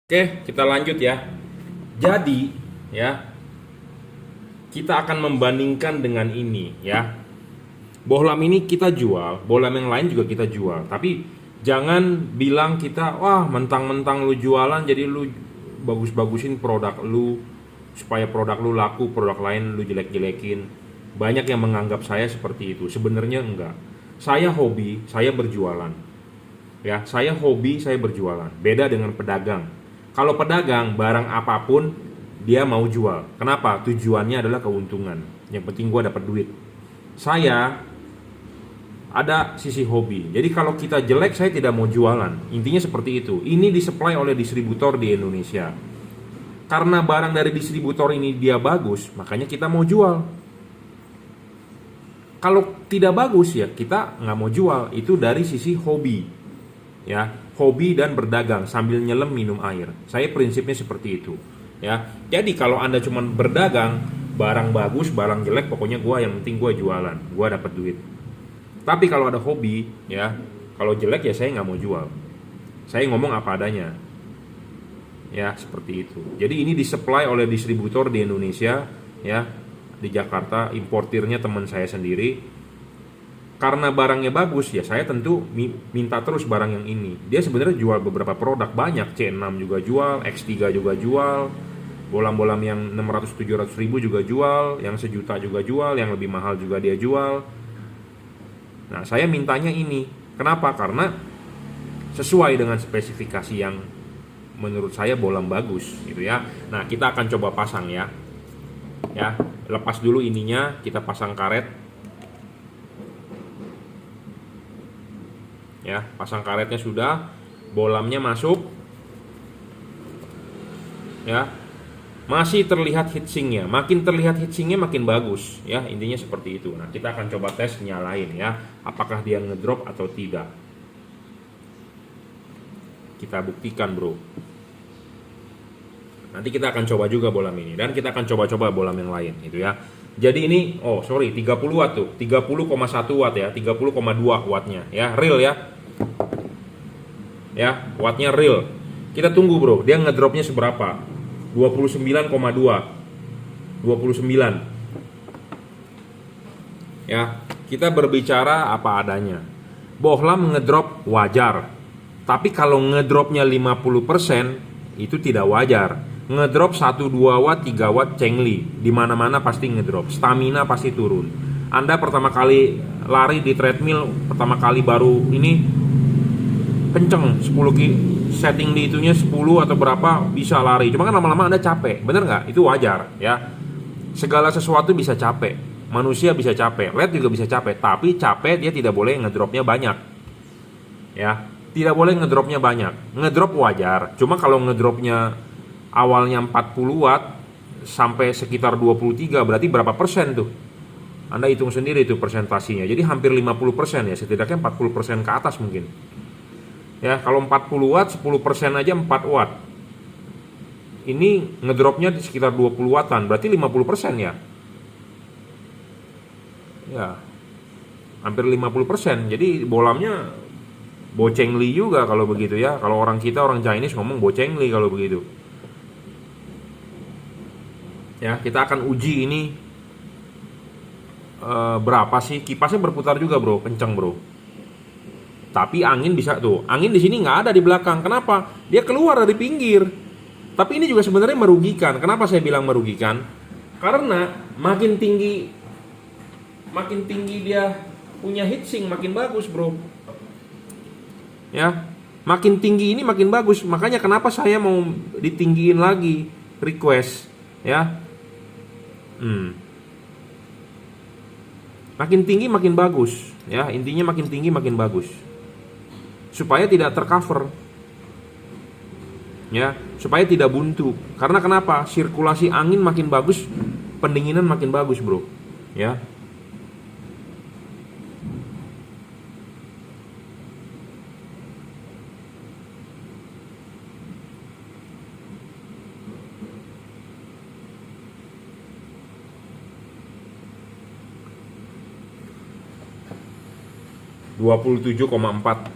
Oke, kita lanjut ya. Jadi, ya, kita akan membandingkan dengan ini ya. Bohlam ini kita jual, bohlam yang lain juga kita jual. Tapi jangan bilang kita, wah, mentang-mentang lu jualan jadi lu bagus-bagusin produk lu supaya produk lu laku, produk lain lu jelek-jelekin. Banyak yang menganggap saya seperti itu. Sebenarnya enggak. Saya hobi, saya berjualan. Ya, saya hobi, saya berjualan. Beda dengan pedagang. Kalau pedagang, barang apapun dia mau jual. Kenapa? Tujuannya adalah keuntungan. Yang penting gua dapat duit. Saya ada sisi hobi. Jadi kalau kita jelek, saya tidak mau jualan. Intinya seperti itu. Ini disuplai oleh distributor di Indonesia. Karena barang dari distributor ini dia bagus, makanya kita mau jual. Kalau tidak bagus ya kita nggak mau jual. Itu dari sisi hobi. Ya, hobi dan berdagang sambil nyelam minum air. Saya prinsipnya seperti itu. Ya, jadi kalau Anda cuma berdagang, barang bagus, barang jelek, pokoknya yang penting gua jualan, gua dapat duit. Tapi kalau ada hobi, ya, kalau jelek ya saya nggak mau jual. Saya ngomong apa adanya. Ya, seperti itu. Jadi ini disuplai oleh distributor di Indonesia, ya, di Jakarta, importirnya teman saya sendiri. Karena barangnya bagus ya saya tentu minta terus barang yang ini. Dia sebenarnya jual beberapa produk banyak, C6 juga jual, X3 juga jual, bolam-bolam yang 600-700 ribu juga jual, yang sejuta juga jual, yang lebih mahal juga dia jual. Nah saya mintanya ini, kenapa? Karena sesuai dengan spesifikasi yang menurut saya bolam bagus gitu ya. Nah kita akan coba pasang ya. Ya, lepas dulu ininya, kita pasang karet. Ya, pasang karetnya sudah, bolamnya masuk. Ya. Masih terlihat heatsinknya. Makin terlihat heatsinknya makin bagus, ya. Intinya seperti itu. Nah, kita akan coba tes nyalain ya, apakah dia ngedrop atau tidak. Kita buktikan, Bro. Nanti kita akan coba juga bolam ini dan kita akan coba-coba bolam yang lain gitu ya. Jadi ini 30 watt tuh, 30,1 watt ya, 30,2 wattnya ya, real ya. Ya, wattnya real. Kita tunggu, Bro, dia ngedropnya seberapa? 29,2. 29. Ya, kita berbicara apa adanya. Bohlam ngedrop wajar. Tapi kalau ngedropnya 50% itu tidak wajar. Ngedrop 1-2 watt, 3 watt cengli. Di mana-mana pasti ngedrop. Stamina pasti turun. Anda pertama kali lari di treadmill, pertama kali baru ini kenceng 10 setting di itunya 10 atau berapa bisa lari, cuma kan lama-lama Anda capek, bener nggak? Itu wajar ya, segala sesuatu bisa capek, manusia bisa capek, LED juga bisa capek, tapi capek dia tidak boleh ngedropnya banyak ya, tidak boleh ngedropnya banyak. Ngedrop wajar, cuma kalau ngedropnya awalnya 40 watt sampai sekitar 23, berarti berapa persen tuh? Anda hitung sendiri itu persentasinya, jadi hampir 50% ya, setidaknya 40% ke atas mungkin. Ya, kalau 40 watt 10% aja 4 watt. Ini ngedropnya di sekitar 20 wattan, berarti 50% ya. Ya. Hampir 50%. Jadi bolamnya bocengli juga kalau begitu ya. Kalau orang Chinese ngomong bocengli kalau begitu. Ya, kita akan uji ini berapa sih? Kipasnya berputar juga, Bro, kenceng, Bro. Tapi angin bisa tuh, angin di sini nggak ada di belakang. Kenapa? Dia keluar dari pinggir. Tapi ini juga sebenarnya merugikan. Kenapa saya bilang merugikan? Karena makin tinggi dia punya heatsink makin bagus, Bro. Ya, makin tinggi ini makin bagus. Makanya kenapa saya mau ditinggiin lagi request, ya. Makin tinggi makin bagus, ya. Intinya makin tinggi makin bagus. Supaya tidak tercover, ya, supaya tidak buntu. Karena kenapa? Sirkulasi angin makin bagus, pendinginan makin bagus, Bro, ya. Dua 27,4.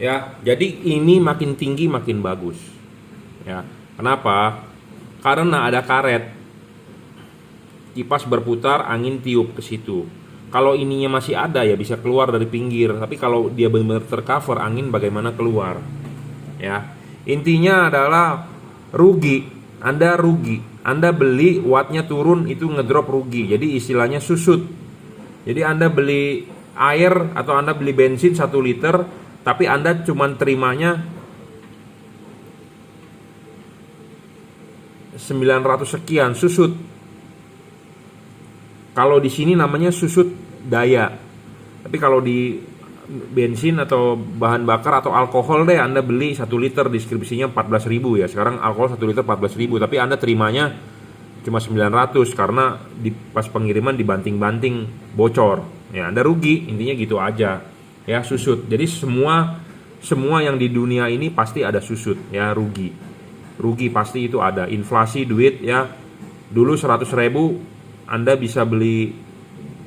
Ya, jadi ini makin tinggi makin bagus. Ya, kenapa? Karena ada karet. Kipas berputar, angin tiup ke situ. Kalau ininya masih ada ya bisa keluar dari pinggir, tapi kalau dia benar-benar tercover, angin bagaimana keluar? Ya. Intinya adalah rugi. Anda rugi. Anda beli wattnya turun itu ngedrop rugi. Jadi istilahnya susut. Jadi Anda beli air atau Anda beli bensin 1 liter, tapi Anda cuman terimanya 900 sekian, susut. Kalau di sini namanya susut daya. Tapi kalau di bensin atau bahan bakar atau alkohol deh, Anda beli 1 liter deskripsinya 14.000 ya. Sekarang alkohol 1 liter 14.000, tapi Anda terimanya cuma 900 karena pas pengiriman dibanting-banting bocor. Ya, Anda rugi, intinya gitu aja. Ya, susut. Jadi semua yang di dunia ini pasti ada susut, ya, rugi. Rugi pasti itu ada. Inflasi duit ya. Dulu 100.000 Anda bisa beli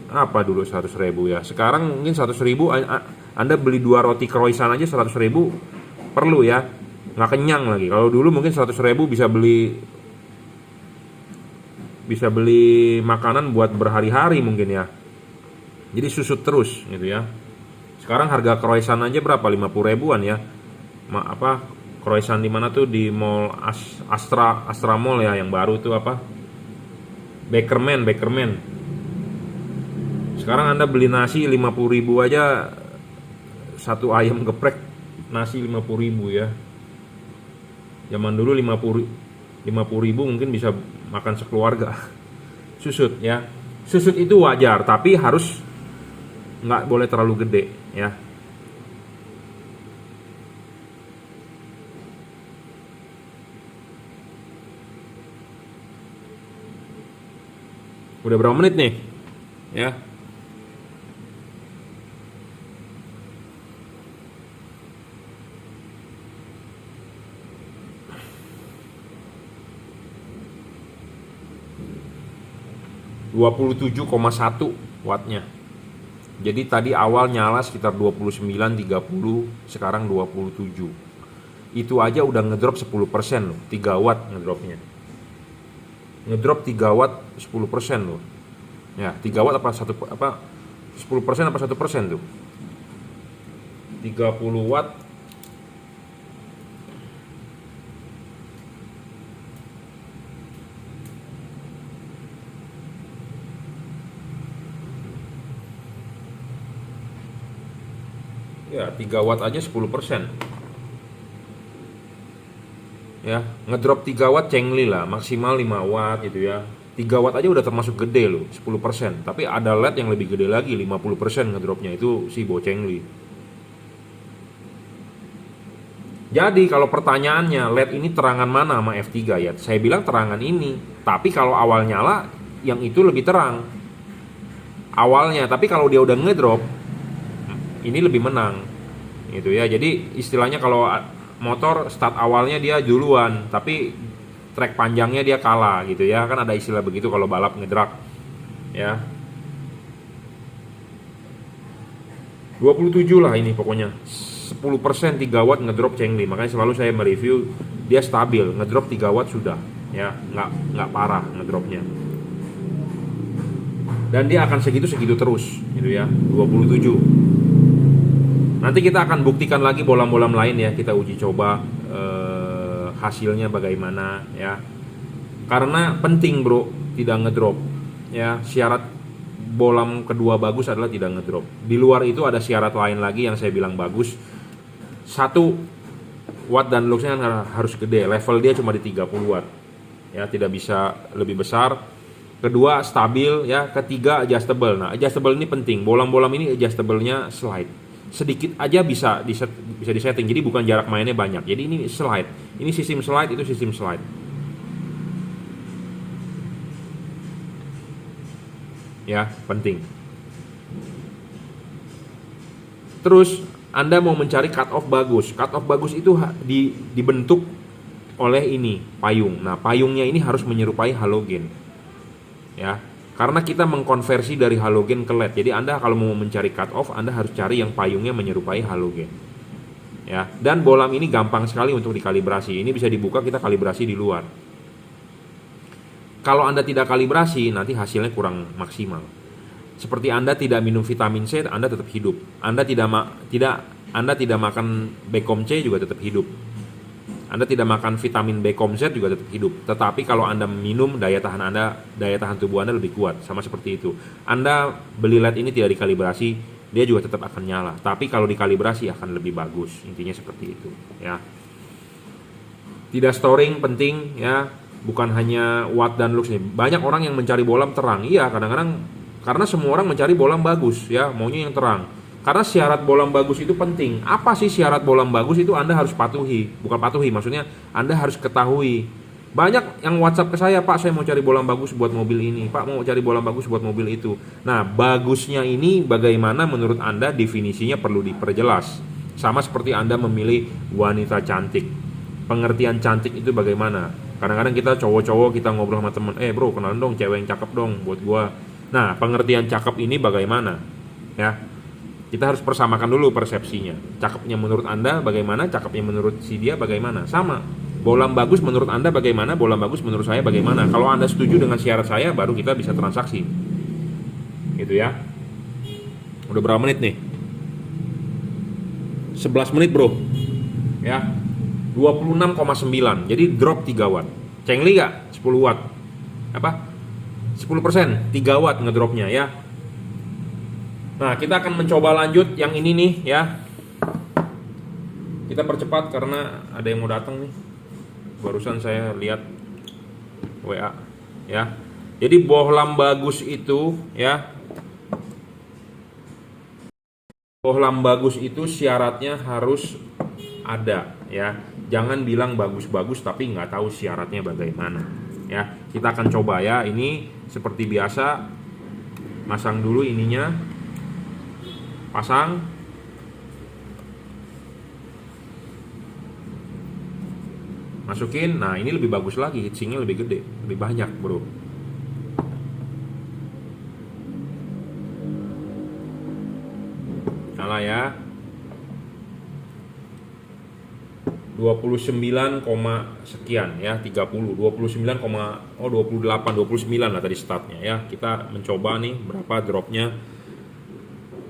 apa dulu 100.000 ya. Sekarang mungkin 100.000 Anda beli 2 roti croissant aja 100.000 perlu ya. Nggak kenyang lagi. Kalau dulu mungkin 100.000 bisa beli makanan buat berhari-hari mungkin ya. Jadi susut terus gitu ya. Sekarang harga croissant aja berapa? 50 ribuan ya. Croissant di mana tuh, di mall Astra Mall ya, yang baru tuh apa? Bakerman. Sekarang Anda beli nasi 50.000 aja, satu ayam geprek nasi 50.000 ya. Zaman dulu 50.000 mungkin bisa makan sekeluarga. Susut ya. Susut itu wajar, tapi harus nggak boleh terlalu gede ya. Udah berapa menit nih? Ya. (27,1 wattnya). Jadi tadi awal nyala sekitar 29-30, sekarang 27. Itu aja udah ngedrop 10% loh, 3 watt ngedropnya. Ngedrop 3 watt 10% loh. Ya, 3 watt apa 10% apa 1% tuh? 30 watt ya, 3 watt aja 10%. Ya, ngedrop 3 watt cengli lah, maksimal 5 watt gitu ya. 3 watt aja udah termasuk gede loh, 10%. Tapi ada LED yang lebih gede lagi, 50% ngedropnya, itu si bocengli. Jadi kalau pertanyaannya, LED ini terangan mana sama F3 ya? Saya bilang terangan ini. Tapi kalau awal nyala, yang itu lebih terang awalnya. Tapi kalau dia udah ngedrop, ini lebih menang gitu ya. Jadi istilahnya kalau motor start awalnya dia duluan, tapi trek panjangnya dia kalah gitu ya. Kan ada istilah begitu kalau balap ngedrag ya. 27 lah ini pokoknya. 10% 3 watt ngedrop cengli. Makanya selalu saya mereview dia stabil, ngedrop 3 watt sudah ya, nggak parah ngedropnya. Dan dia akan segitu terus gitu ya, 27. Nanti kita akan buktikan lagi bolam-bolam lain ya, kita uji coba hasilnya bagaimana ya. Karena penting bro, tidak ngedrop ya. Syarat bolam kedua bagus adalah tidak ngedrop. Di luar itu ada syarat lain lagi yang saya bilang bagus. 1 watt dan luxnya harus gede, level dia cuma di 30 watt ya, tidak bisa lebih besar. Kedua stabil ya. Ketiga adjustable. Nah, adjustable ini penting. Bolam-bolam ini adjustable-nya slide. Sedikit aja bisa disetting. Jadi bukan jarak mainnya banyak. Jadi ini slide. Ini sistem slide, itu sistem slide. Ya, penting. Terus Anda mau mencari cut off bagus. Cut off bagus itu dibentuk oleh ini, payung. Nah, payungnya ini harus menyerupai halogen. Ya. Karena kita mengkonversi dari halogen ke LED. Jadi Anda kalau mau mencari cut off, Anda harus cari yang payungnya menyerupai halogen. ya. Dan bohlam ini gampang sekali untuk dikalibrasi. Ini bisa dibuka, kita kalibrasi di luar. Kalau Anda tidak kalibrasi, nanti hasilnya kurang maksimal. Seperti Anda tidak minum vitamin C, Anda tetap hidup. Anda tidak makan Becom C juga tetap hidup. Anda tidak makan vitamin B Z juga tetap hidup. Tetapi kalau Anda minum, daya tahan tubuh Anda lebih kuat. Sama seperti itu. Anda beli LED ini tidak dikalibrasi, dia juga tetap akan nyala. Tapi kalau dikalibrasi akan lebih bagus. Intinya seperti itu, ya. Tidak storing penting, ya. Bukan hanya watt dan lux nih. Banyak orang yang mencari bohlam terang. Iya, kadang-kadang karena semua orang mencari bohlam bagus, ya, maunya yang terang. Karena syarat bohlam bagus itu penting. Apa sih syarat bohlam bagus itu Anda harus patuhi. Bukan patuhi, maksudnya Anda harus ketahui. Banyak yang WhatsApp ke saya, Pak saya mau cari bohlam bagus buat mobil ini, Pak mau cari bohlam bagus buat mobil itu. Nah, bagusnya ini bagaimana menurut Anda, definisinya perlu diperjelas. Sama seperti Anda memilih wanita cantik. Pengertian cantik itu bagaimana? Kadang-kadang kita cowok-cowok kita ngobrol sama temen, bro kenalan dong cewek yang cakep dong buat gua. Nah, pengertian cakep ini bagaimana? Ya, kita harus persamakan dulu persepsinya. Cakepnya menurut Anda bagaimana, cakepnya menurut si dia bagaimana. Sama. Bohlam bagus menurut Anda bagaimana, bohlam bagus menurut saya bagaimana. Kalau Anda setuju dengan syarat saya, baru kita bisa transaksi. Gitu ya. Udah berapa menit nih? 11 menit bro. Ya. 26,9. Jadi drop 3 watt. Cengli gak? 10 watt. Apa? 10%, 3 watt ngedropnya ya. Nah, kita akan mencoba lanjut yang ini nih ya. Kita percepat karena ada yang mau datang nih. Barusan saya lihat WA ya. Jadi bohlam bagus itu ya. Bohlam bagus itu syaratnya harus ada ya. Jangan bilang bagus-bagus tapi nggak tahu syaratnya bagaimana ya. Kita akan coba ya. Ini seperti biasa, masang dulu ininya. Pasang. Masukin. Nah, ini lebih bagus lagi, heatsinknya lebih gede, lebih banyak bro. Nyala ya. 29, sekian ya, 30, 29, 28, 29 lah tadi startnya ya. Kita mencoba nih berapa dropnya.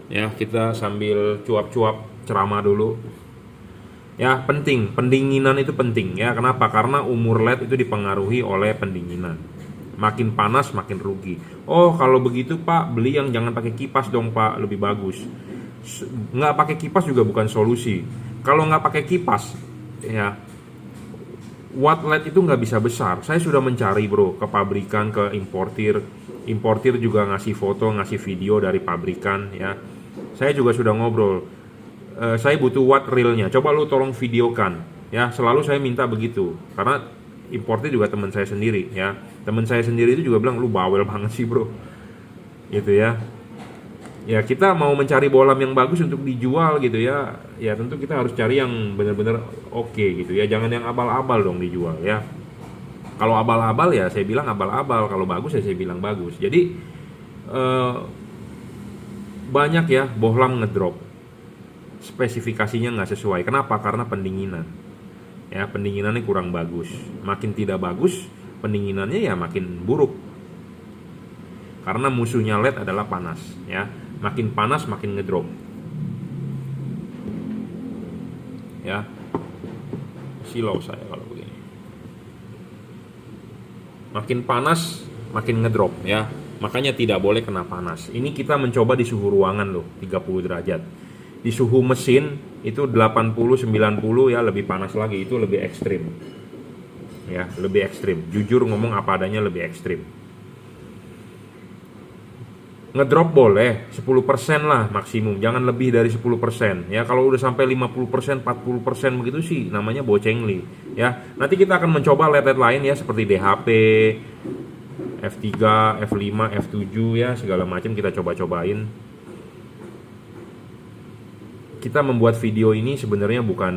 Ya, kita sambil cuap-cuap ceramah dulu. Ya, penting, pendinginan itu penting ya. Kenapa? Karena umur LED itu dipengaruhi oleh pendinginan. Makin panas makin rugi. Oh, kalau begitu Pak, beli yang jangan pakai kipas dong Pak, lebih bagus. Nggak pakai kipas juga bukan solusi. Kalau nggak pakai kipas, ya watt LED itu nggak bisa besar. Saya sudah mencari bro, ke pabrikan, ke importir juga ngasih foto, ngasih video dari pabrikan ya. Saya juga sudah ngobrol, saya butuh watt realnya, coba lu tolong videokan ya. Selalu saya minta begitu karena importir juga teman saya sendiri ya. Teman saya sendiri itu juga bilang lu bawel banget sih bro, gitu ya. Ya, kita mau mencari bohlam yang bagus untuk dijual gitu ya. Ya tentu kita harus cari yang benar-benar oke gitu ya. Jangan yang abal-abal dong dijual ya. Kalau abal-abal ya saya bilang abal-abal, kalau bagus ya saya bilang bagus. Jadi banyak ya bohlam ngedrop, spesifikasinya nggak sesuai. Kenapa? Karena pendinginan ya, pendinginannya kurang bagus. Makin tidak bagus pendinginannya ya makin buruk, karena musuhnya LED adalah panas ya. Makin panas makin ngedrop ya. Silau saya kalau begini, makin panas makin ngedrop ya. Makanya tidak boleh kena panas. Ini kita mencoba di suhu ruangan loh, 30 derajat. Di suhu mesin itu 80-90 ya, lebih panas lagi, itu lebih ekstrim. Ya, lebih ekstrim. Jujur ngomong apa adanya, lebih ekstrim. Ngedrop boleh 10% lah maksimum, jangan lebih dari 10% ya. Kalau udah sampai 50%, 40% begitu sih namanya bocengli ya. Nanti kita akan mencoba LED lain ya, seperti DHP, F3, F5, F7 ya, segala macam kita coba-cobain. Kita membuat video ini sebenarnya bukan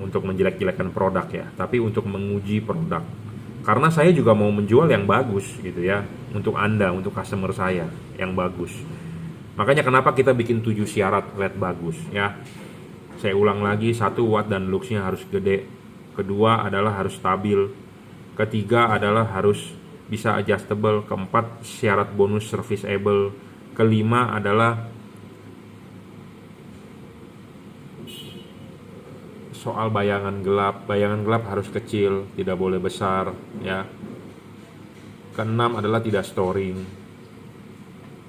untuk menjelek-jelekan produk ya, tapi untuk menguji produk. Karena saya juga mau menjual yang bagus gitu ya, untuk Anda, untuk customer saya yang bagus. Makanya kenapa kita bikin 7 syarat LED bagus ya. Saya ulang lagi, 1 watt dan luxnya harus gede. Kedua adalah harus stabil. Ketiga adalah harus bisa adjustable. Keempat, syarat bonus serviceable. Kelima adalah soal bayangan gelap. Bayangan gelap harus kecil, tidak boleh besar, ya. Keenam adalah tidak storing.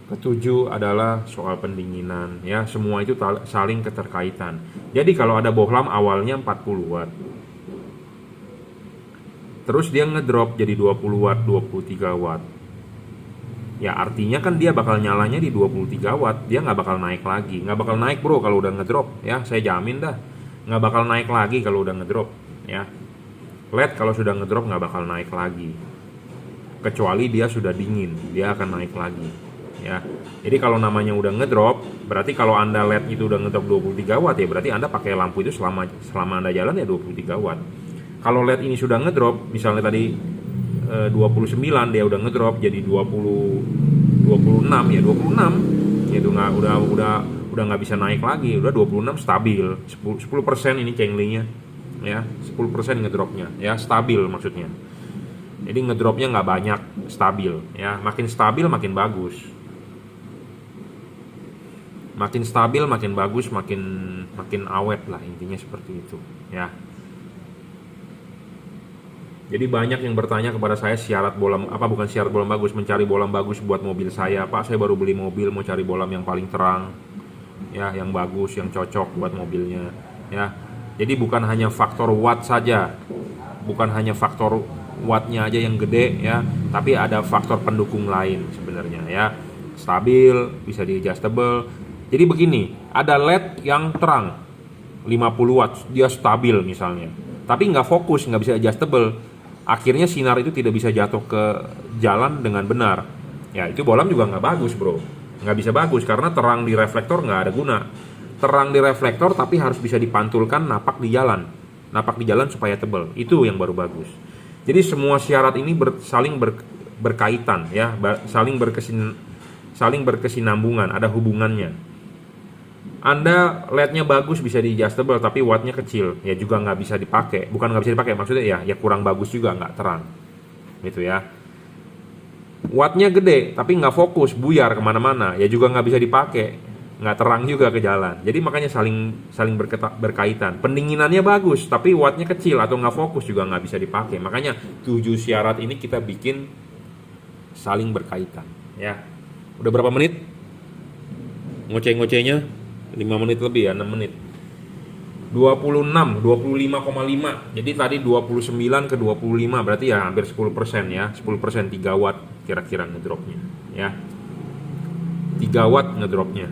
Ketujuh adalah soal pendinginan, ya. Semua itu saling keterkaitan. Jadi kalau ada bohlam awalnya 40 watt, terus dia ngedrop jadi 20 watt, 23 watt, ya artinya kan dia bakal nyalanya di 23 watt. Dia nggak bakal naik lagi. Nggak bakal naik bro kalau udah ngedrop, ya. Saya jamin dah nggak bakal naik lagi kalau udah ngedrop, ya. LED kalau sudah ngedrop nggak bakal naik lagi, kecuali dia sudah dingin, dia akan naik lagi, ya. Jadi kalau namanya udah ngedrop, berarti kalau Anda LED itu udah ngedrop 23 watt, ya berarti Anda pakai lampu itu selama Anda jalan ya 23 watt. Kalau LED ini sudah ngedrop, misalnya tadi 29, dia udah ngedrop jadi 26, ya 26 itu nggak udah nggak bisa naik lagi, udah 26 stabil. 10% ini cenglinya, ya. 10% ngedropnya, ya, stabil maksudnya. Jadi ngedropnya nggak banyak, stabil, ya. Makin stabil makin bagus, makin stabil makin bagus, makin awet lah, intinya seperti itu, ya. Jadi banyak yang bertanya kepada saya syarat bohlam apa, bukan syarat bohlam bagus, mencari bohlam bagus buat mobil saya. Pak, saya baru beli mobil, mau cari bohlam yang paling terang, ya, yang bagus, yang cocok buat mobilnya, ya. Jadi bukan hanya faktor watt saja, bukan hanya faktor wattnya aja yang gede, ya, tapi ada faktor pendukung lain sebenarnya, ya. Stabil, bisa di adjustable. Jadi begini, ada LED yang terang 50 watt, dia stabil misalnya, tapi nggak fokus, nggak bisa adjustable. Akhirnya sinar itu tidak bisa jatuh ke jalan dengan benar, ya. Itu bohlam juga nggak bagus bro, nggak bisa bagus karena terang di reflektor nggak ada guna. Terang di reflektor tapi harus bisa dipantulkan napak di jalan supaya tebal, itu yang baru bagus. Jadi semua syarat ini saling berkaitan, ya, saling berkesinambungan, ada hubungannya. Anda LED-nya bagus bisa di adjustable tapi wattnya kecil, ya juga nggak bisa dipakai. Bukan nggak bisa dipakai, maksudnya ya kurang bagus juga, nggak terang, gitu ya. Wattnya gede tapi nggak fokus, buyar kemana-mana, ya juga nggak bisa dipakai, nggak terang juga ke jalan. Jadi makanya saling berkaitan. Pendinginannya bagus tapi wattnya kecil atau nggak fokus juga nggak bisa dipakai. Makanya 7 syarat ini kita bikin saling berkaitan, ya. Udah berapa menit ngoceh-ngocehnya? 5 menit lebih, ya, 6 menit. 25,5. Jadi tadi 29 ke 25 berarti ya hampir 10%, ya. 10%, 3 watt kira-kira ngedropnya, ya. 3 watt ngedropnya,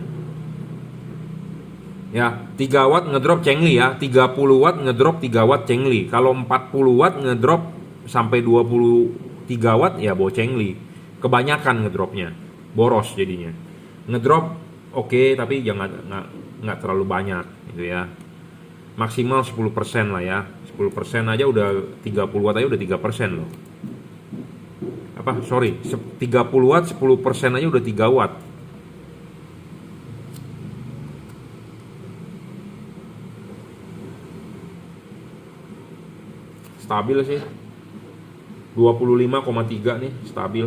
ya. 3 watt ngedrop cengli, ya. 30 watt ngedrop 3 watt cengli. Kalau 40 watt ngedrop sampai 23 watt ya bawa cengli. Kebanyakan ngedropnya, boros jadinya. Ngedrop oke, tapi jangan nggak terlalu banyak, gitu ya. Maksimal 10% lah, ya. 10% aja udah 30 watt aja udah 3% loh. 30 watt 10% aja udah 3 watt. Stabil sih. 25,3 nih, stabil.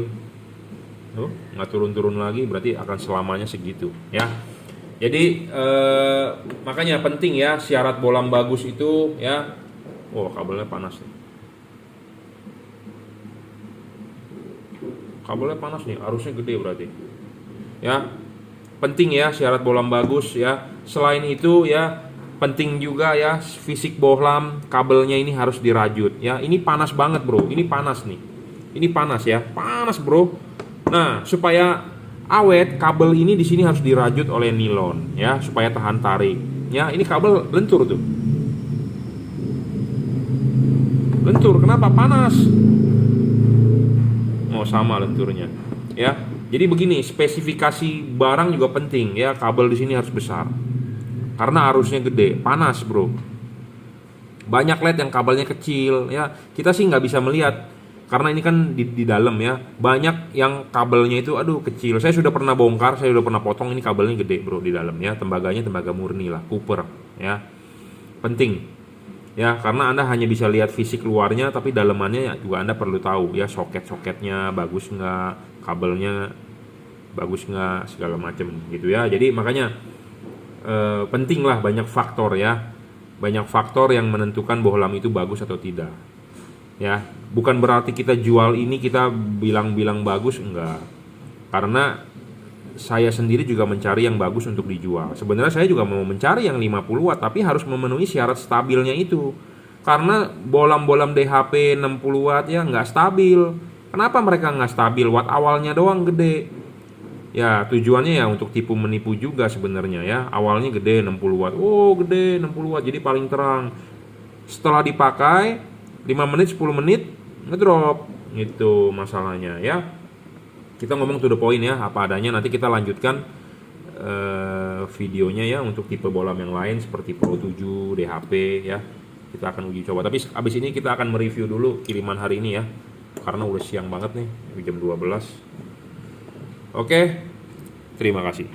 Nggak turun-turun lagi, berarti akan selamanya segitu, ya. Jadi makanya penting, ya, syarat bohlam bagus itu, ya. Oh, kabelnya panas nih. Kabelnya panas nih, arusnya gede berarti, ya. Penting, ya, syarat bohlam bagus, ya. Selain itu, ya, penting juga, ya, fisik bohlam kabelnya ini harus dirajut, ya. Ini panas banget bro, ini panas nih, ini panas, ya, panas bro. Nah, supaya awet, kabel ini di sini harus dirajut oleh nilon, ya, supaya tahan tarik. Ya, ini kabel lentur tuh. Lentur, kenapa? Panas. Oh, sama lenturnya. Ya. Jadi begini, spesifikasi barang juga penting, ya. Kabel di sini harus besar. Karena arusnya gede, panas, bro. Banyak LED yang kabelnya kecil, ya. Kita sih nggak bisa melihat karena ini kan di dalam, ya. Banyak yang kabelnya itu aduh kecil. Saya sudah pernah bongkar, saya sudah pernah potong, ini kabelnya gede bro di dalam, ya. Tembaganya tembaga murni lah, Cooper, ya. penting ya, karena Anda hanya bisa lihat fisik luarnya tapi dalemannya juga Anda perlu tahu ya, soket-soketnya bagus nggak, kabelnya bagus nggak, segala macam gitu ya. Jadi makanya penting lah, banyak faktor ya, banyak faktor yang menentukan bohlam itu bagus atau tidak ya. Bukan berarti kita jual ini kita bilang-bilang bagus, enggak, karena saya sendiri juga mencari yang bagus untuk dijual. Sebenarnya saya juga mau mencari yang 50 watt, tapi harus memenuhi syarat stabilnya itu. Karena bohlam-bohlam DHP 60 watt ya nggak stabil. Kenapa mereka nggak stabil? Watt awalnya doang gede. Ya tujuannya ya untuk tipu menipu juga sebenarnya ya. Awalnya gede 60 watt. Oh gede 60 watt, jadi paling terang. Setelah dipakai 5 menit 10 menit ngedrop. Itu masalahnya ya. Kita ngomong to the point ya, apa adanya. Nanti kita lanjutkan videonya ya untuk tipe bohlam yang lain seperti Pro 7, DHP ya. Kita akan uji coba. Tapi abis ini kita akan mereview dulu kiriman hari ini ya, karena udah siang banget nih, jam 12. Oke, terima kasih.